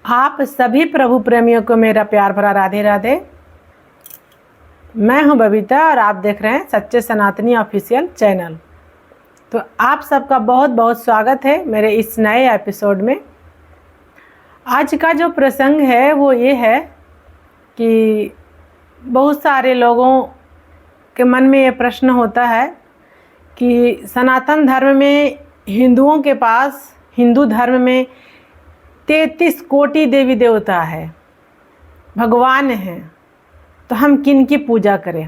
आप सभी प्रभु प्रेमियों को मेरा प्यार भरा राधे राधे। मैं हूं बबीता और आप देख रहे हैं सच्चे सनातनी ऑफिशियल चैनल। तो आप सबका बहुत बहुत स्वागत है मेरे इस नए एपिसोड में। आज का जो प्रसंग है वो ये है कि बहुत सारे लोगों के मन में ये प्रश्न होता है कि सनातन धर्म में हिंदुओं के पास हिंदू धर्म में 33 कोटि देवी देवता है, भगवान हैं, तो हम किन की पूजा करें।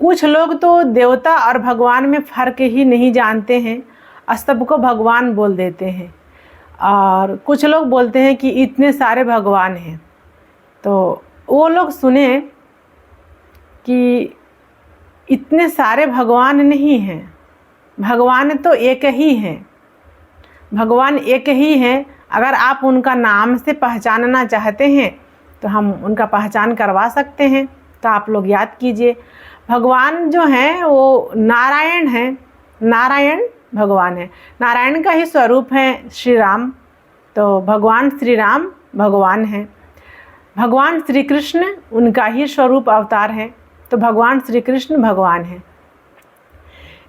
कुछ लोग तो देवता और भगवान में फ़र्क ही नहीं जानते हैं, सबको भगवान बोल देते हैं। और कुछ लोग बोलते हैं कि इतने सारे भगवान हैं। तो वो लोग सुने कि इतने सारे भगवान नहीं हैं, भगवान तो एक ही हैं। भगवान एक ही हैं। अगर आप उनका नाम से पहचानना चाहते हैं तो हम उनका पहचान करवा सकते हैं। तो आप लोग याद कीजिए, भगवान जो हैं वो नारायण हैं। नारायण भगवान है, नारायण का ही स्वरूप है श्री राम। तो भगवान श्री राम भगवान हैं। भगवान श्री कृष्ण उनका ही स्वरूप अवतार है। तो भगवान श्री कृष्ण भगवान हैं।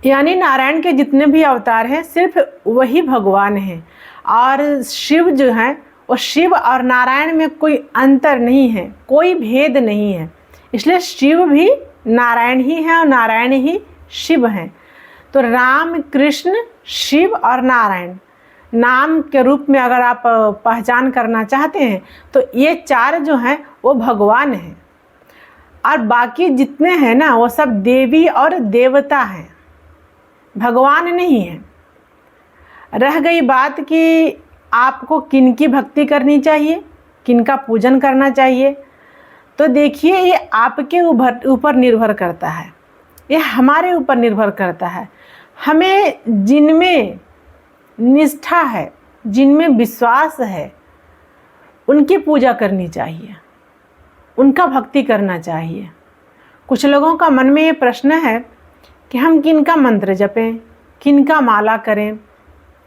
यानी नारायण के जितने भी अवतार हैं सिर्फ वही भगवान हैं। और शिव जो हैं वो शिव और नारायण में कोई अंतर नहीं है, कोई भेद नहीं है। इसलिए शिव भी नारायण ही है और नारायण ही शिव हैं। तो राम कृष्ण शिव और नारायण नाम के रूप में अगर आप पहचान करना चाहते हैं तो ये चार जो हैं वो भगवान हैं। और बाकी जितने हैं ना वो सब देवी और देवता हैं, भगवान नहीं है। रह गई बात कि आपको किन की भक्ति करनी चाहिए, किन का पूजन करना चाहिए। तो देखिए, ये आपके ऊपर निर्भर करता है, ये हमारे ऊपर निर्भर करता है। हमें जिनमें निष्ठा है, जिनमें विश्वास है, उनकी पूजा करनी चाहिए, उनका भक्ति करना चाहिए। कुछ लोगों का मन में ये प्रश्न है कि हम किन का मंत्र जपें, किन का माला करें,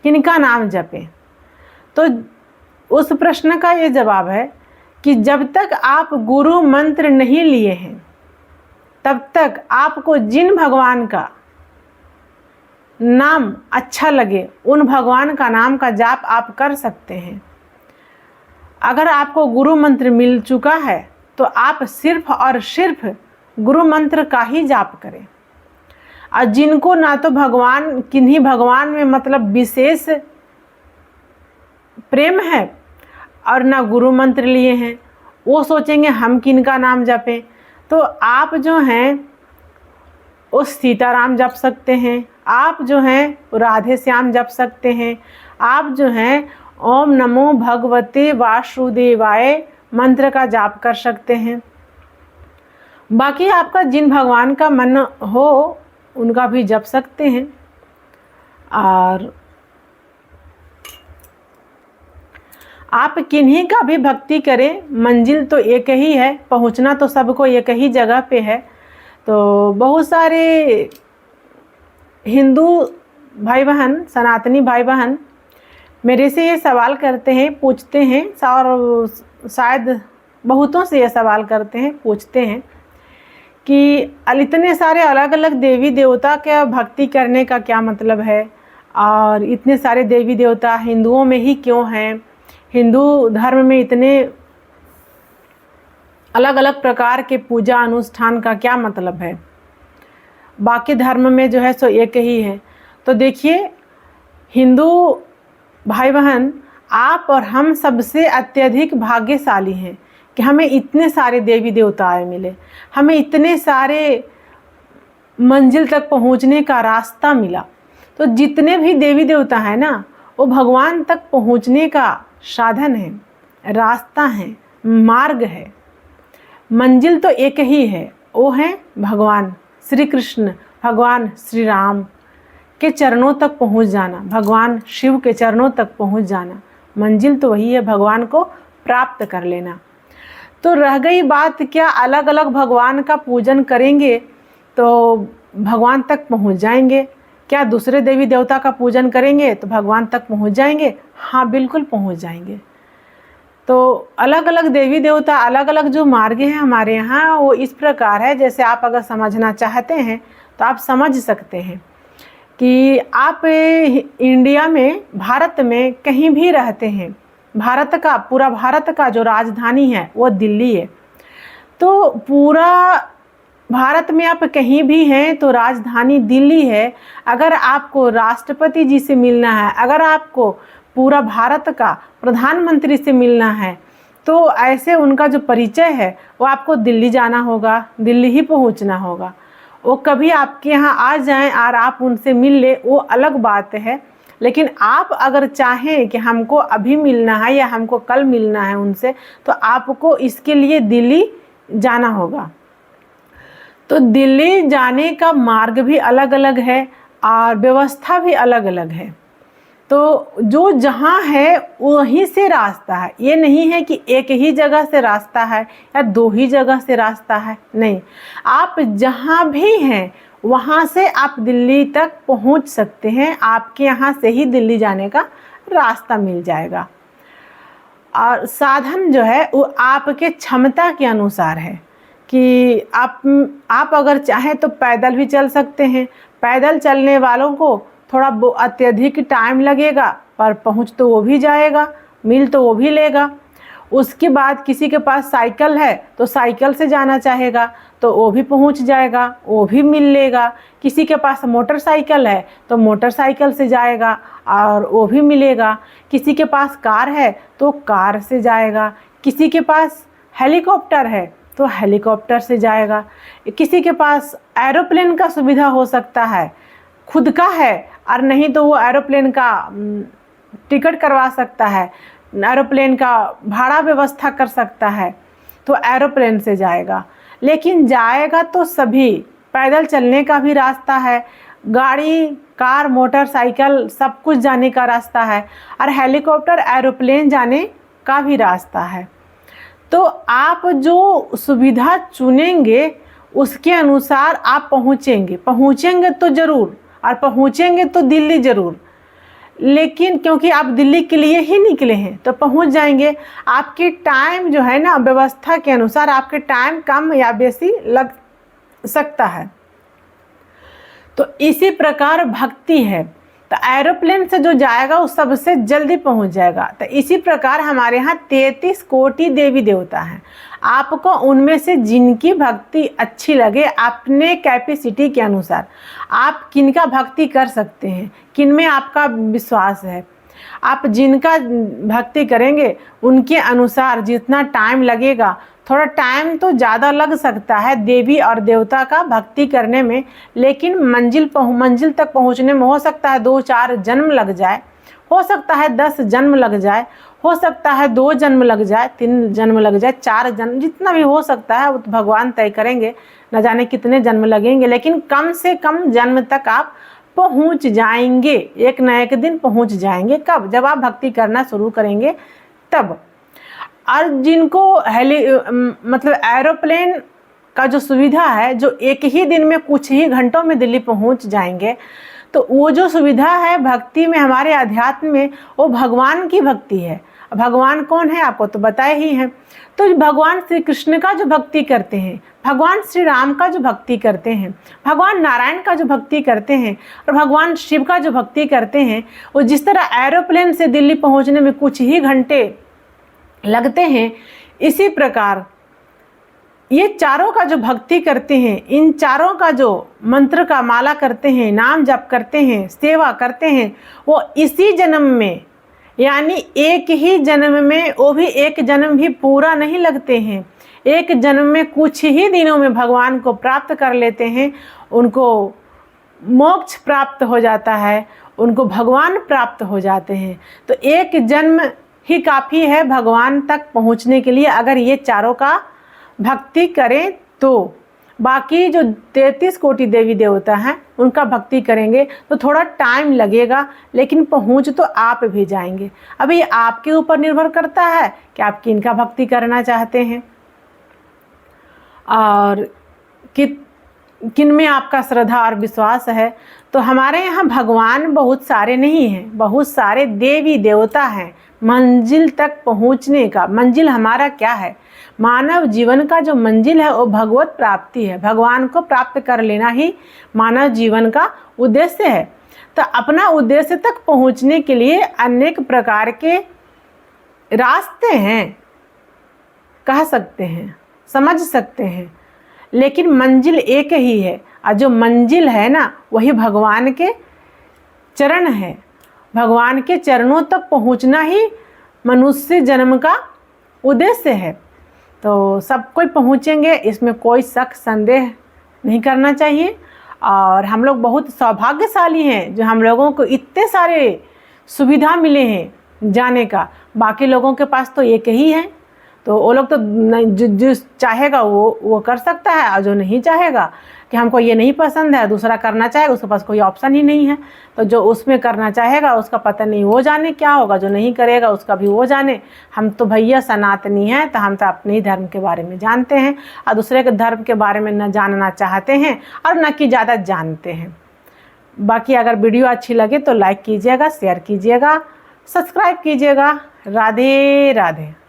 किन का नाम जपें। तो उस प्रश्न का ये जवाब है कि जब तक आप गुरु मंत्र नहीं लिए हैं तब तक आपको जिन भगवान का नाम अच्छा लगे उन भगवान का नाम का जाप आप कर सकते हैं। अगर आपको गुरु मंत्र मिल चुका है तो आप सिर्फ और सिर्फ गुरु मंत्र का ही जाप करें। और जिनको ना तो भगवान किन्हीं भगवान में मतलब विशेष प्रेम है और ना गुरु मंत्र लिए हैं, वो सोचेंगे हम किन का नाम जपें। तो आप जो हैं वो सीताराम जप सकते हैं, आप जो हैं राधे श्याम जप सकते हैं, आप जो हैं ओम नमो भगवते वासुदेवाय मंत्र का जाप कर सकते हैं। बाकी आपका जिन भगवान का मन हो उनका भी जप सकते हैं। और आप किन्हीं का भी भक्ति करें, मंजिल तो एक ही है, पहुंचना तो सबको एक ही जगह पे है। तो बहुत सारे हिंदू भाई बहन, सनातनी भाई बहन मेरे से ये सवाल करते हैं, पूछते हैं, और शायद बहुतों से ये सवाल करते हैं, पूछते हैं कि इतने सारे अलग अलग देवी देवता का भक्ति करने का क्या मतलब है, और इतने सारे देवी देवता हिंदुओं में ही क्यों हैं, हिंदू धर्म में इतने अलग अलग प्रकार के पूजा अनुष्ठान का क्या मतलब है, बाकी धर्म में जो है सो एक ही है। तो देखिए हिंदू भाई बहन, आप और हम सबसे अत्यधिक भाग्यशाली हैं कि हमें इतने सारे देवी देवताएं मिले, हमें इतने सारे मंजिल तक पहुंचने का रास्ता मिला। तो जितने भी देवी देवता हैं ना वो भगवान तक पहुंचने का साधन है, रास्ता है, मार्ग है। मंजिल तो एक ही है, वो है भगवान श्री कृष्ण, भगवान श्री राम के चरणों तक पहुंच जाना, भगवान शिव के चरणों तक पहुंच जाना। मंजिल तो वही है, भगवान को प्राप्त कर लेना। तो रह गई बात क्या अलग अलग भगवान का पूजन करेंगे तो भगवान तक पहुंच जाएंगे, क्या दूसरे देवी देवता का पूजन करेंगे तो भगवान तक पहुंच जाएंगे? हाँ, बिल्कुल पहुंच जाएंगे। तो अलग अलग देवी देवता, अलग अलग जो मार्ग हैं हमारे यहाँ, वो इस प्रकार है। जैसे आप अगर समझना चाहते हैं तो आप समझ सकते हैं कि आप इंडिया में, भारत में कहीं भी रहते हैं, भारत का, पूरा भारत का जो राजधानी है वो दिल्ली है। तो पूरा भारत में आप कहीं भी हैं तो राजधानी दिल्ली है। अगर आपको राष्ट्रपति जी से मिलना है, अगर आपको पूरा भारत का प्रधानमंत्री से मिलना है, तो ऐसे उनका जो परिचय है वो आपको दिल्ली जाना होगा, दिल्ली ही पहुंचना होगा। वो कभी आपके यहाँ आ जाएं और आप उनसे मिल ले, वो अलग बात है। लेकिन आप अगर चाहें कि हमको अभी मिलना है या हमको कल मिलना है उनसे, तो आपको इसके लिए दिल्ली जाना होगा। तो दिल्ली जाने का मार्ग भी अलग अलग है और व्यवस्था भी अलग अलग है। तो जो जहाँ है वहीं से रास्ता है, ये नहीं है कि एक ही जगह से रास्ता है या दो ही जगह से रास्ता है, नहीं। आप जहाँ भी हैं वहाँ से आप दिल्ली तक पहुँच सकते हैं। आपके यहाँ से ही दिल्ली जाने का रास्ता मिल जाएगा। और साधन जो है वो आपके क्षमता के अनुसार है कि आप अगर चाहें तो पैदल भी चल सकते हैं। पैदल चलने वालों को थोड़ा अत्यधिक टाइम लगेगा, पर पहुंच तो वो भी जाएगा, मिल तो वो भी लेगा। उसके बाद किसी के पास साइकिल है तो साइकिल से जाना चाहेगा तो वो भी पहुंच जाएगा, वो भी मिल लेगा। किसी के पास मोटरसाइकिल है तो मोटरसाइकिल से जाएगा और वो भी मिलेगा। किसी के पास कार है तो कार से जाएगा। किसी के पास हेलीकॉप्टर है तो हेलीकॉप्टर से जाएगा। किसी के पास एरोप्लेन का सुविधा हो सकता है, खुद का है, और नहीं तो वो एरोप्लेन का टिकट करवा सकता है, एरोप्लेन का भाड़ा व्यवस्था कर सकता है, तो एरोप्लेन से जाएगा। लेकिन जाएगा तो सभी, पैदल चलने का भी रास्ता है, गाड़ी, कार, मोटरसाइकिल सब कुछ जाने का रास्ता है, और हेलीकॉप्टर, एरोप्लेन जाने का भी रास्ता है। तो आप जो सुविधा चुनेंगे उसके अनुसार आप पहुँचेंगे तो ज़रूर, और पहुँचेंगे तो दिल्ली ज़रूर। लेकिन क्योंकि आप दिल्ली के लिए ही निकले हैं तो पहुंच जाएंगे। आपकी टाइम जो है ना, व्यवस्था के अनुसार आपके टाइम कम या बेसी लग सकता है। तो इसी प्रकार भक्ति है, तो एरोप्लेन से जो जाएगा वो सबसे जल्दी पहुंच जाएगा। तो इसी प्रकार हमारे यहाँ 33 कोटि देवी देवता हैं। आपको उनमें से जिनकी भक्ति अच्छी लगे, अपने कैपेसिटी के अनुसार आप किनका भक्ति कर सकते हैं, किन में आपका विश्वास है, आप जिनका भक्ति करेंगे उनके अनुसार जितना टाइम लगेगा, थोड़ा टाइम तो ज़्यादा लग सकता है देवी और देवता का भक्ति करने में, लेकिन मंजिल तक पहुंचने में हो सकता है 2-4 जन्म लग जाए, हो सकता है 10 जन्म लग जाए, हो सकता है 2 जन्म लग जाए, 3 जन्म लग जाए, 4 जन्म, जितना भी हो सकता है वो तो भगवान तय करेंगे, न जाने कितने जन्म लगेंगे। लेकिन कम से कम जन्म तक आप पहुंच जाएंगे, एक न एक दिन पहुंच जाएंगे। कब? जब आप भक्ति करना शुरू करेंगे तब। और जिनको मतलब एरोप्लेन का जो सुविधा है, जो एक ही दिन में कुछ ही घंटों में दिल्ली पहुंच जाएंगे, तो वो जो सुविधा है भक्ति में, हमारे अध्यात्म में, वो भगवान की भक्ति है। भगवान कौन है आपको तो बताए ही हैं। तो भगवान श्री कृष्ण का जो भक्ति करते हैं, भगवान श्री राम का जो भक्ति करते हैं, भगवान नारायण का जो भक्ति करते हैं, और भगवान शिव का जो भक्ति करते हैं, वो जिस तरह एरोप्लेन से दिल्ली पहुंचने में कुछ ही घंटे लगते हैं, इसी प्रकार ये चारों का जो भक्ति करते हैं, इन चारों का जो मंत्र का माला करते हैं, नाम जप करते हैं, सेवा करते हैं, वो इसी जन्म में, यानी एक ही जन्म में, वो भी एक जन्म भी पूरा नहीं लगते हैं, एक जन्म में कुछ ही दिनों में भगवान को प्राप्त कर लेते हैं, उनको मोक्ष प्राप्त हो जाता है, उनको भगवान प्राप्त हो जाते हैं। तो एक जन्म ही काफ़ी है भगवान तक पहुंचने के लिए, अगर ये चारों का भक्ति करें तो। बाकी जो 33 कोटि देवी देवता हैं उनका भक्ति करेंगे तो थोड़ा टाइम लगेगा, लेकिन पहुंच तो आप भी जाएंगे। अभी आपके ऊपर निर्भर करता है कि आप किनका भक्ति करना चाहते हैं और किन में आपका श्रद्धा और विश्वास है। तो हमारे यहाँ भगवान बहुत सारे नहीं हैं, बहुत सारे देवी देवता हैं, मंजिल तक पहुंचने का। मंजिल हमारा क्या है? मानव जीवन का जो मंजिल है वो भगवत प्राप्ति है। भगवान को प्राप्त कर लेना ही मानव जीवन का उद्देश्य है। तो अपना उद्देश्य तक पहुंचने के लिए अनेक प्रकार के रास्ते हैं, कह सकते हैं, समझ सकते हैं, लेकिन मंजिल एक ही है। और जो मंजिल है ना, वही भगवान के चरण है। भगवान के चरणों तक पहुंचना ही मनुष्य जन्म का उद्देश्य है। तो सब कोई पहुंचेंगे, इसमें कोई शक संदेह नहीं करना चाहिए। और हम लोग बहुत सौभाग्यशाली हैं जो हम लोगों को इतने सारे सुविधा मिले हैं जाने का। बाकी लोगों के पास तो एक ही है, तो वो लोग तो जो चाहेगा वो कर सकता है, और जो नहीं चाहेगा कि हमको ये नहीं पसंद है, दूसरा करना चाहेगा, उसके पास कोई ऑप्शन ही नहीं है। तो जो उसमें करना चाहेगा उसका पता नहीं वो जाने क्या होगा, जो नहीं करेगा उसका भी वो जाने। हम तो भैया सनातनी हैं, तो हम तो अपने ही धर्म के बारे में जानते हैं और दूसरे के धर्म के बारे में न जानना चाहते हैं और न कि ज़्यादा जानते हैं। बाकी अगर वीडियो अच्छी लगे तो लाइक कीजिएगा, शेयर कीजिएगा, सब्सक्राइब कीजिएगा। राधे राधे।